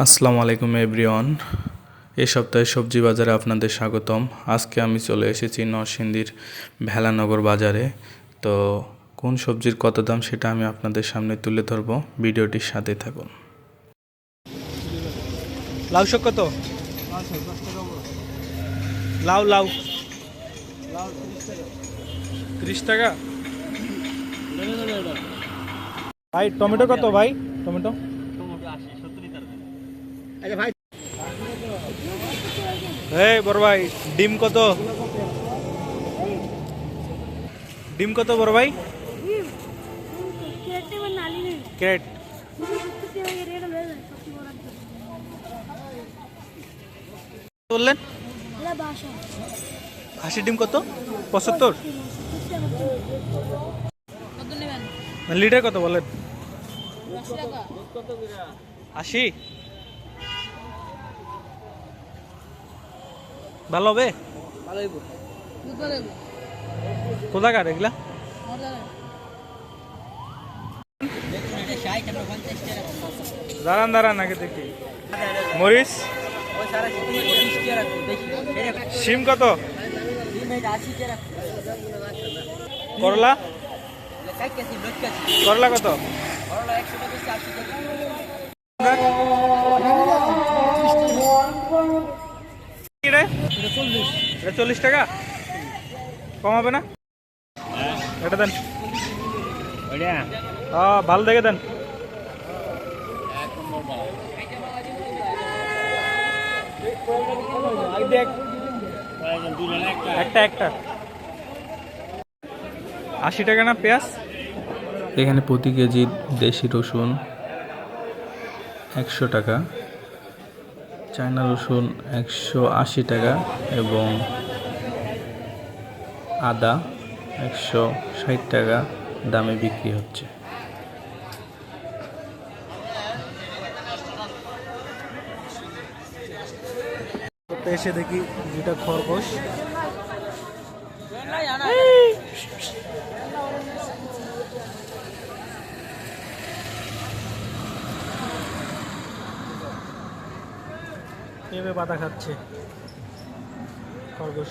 আসসালামু আলাইকুম এভরিওয়ান। এই সপ্তাহে সবজি বাজারে আপনাদের স্বাগতম। আজকে আমি চলে এসেছি নরসিংদীর ভেলানগর বাজারে। তো কোন সবজির কত দাম সেটা আমি আপনাদের সামনে তুলে ধরবো, ভিডিওটির সাথে থাকুন। লাউ শাক কত? লাউ লাউ 30 টাকা। ভাই টমেটো কত ভাই? টমেটো এই বড় ভাই ডিম কত? ডিম কত বড় ভাই? ক্যারেট বললেন? হাসি ডিম কত? 75 লিটার কত বলেন? 80 ভালো হবে? কোথাকার এগুলা? দাঁড়ান দাঁড়ান আগে দেখি। মরিচ সিম কত? করলা করলা কত? 40 টাকা কম হবে না? এটা দেন, ভালো দেখে দেন। একটা একটা 80 টাকা না পেঁয়াজ? এখানে প্রতি কেজি দেশি রসুন 100 টাকা, চায়না রসুন 180 টাকা এবং আদা 160 টাকা দামে বিক্রি হচ্ছে। এসে দেখি দুটা খরগোশ। এভাবে বাধা খাচ্ছে খরগোশ।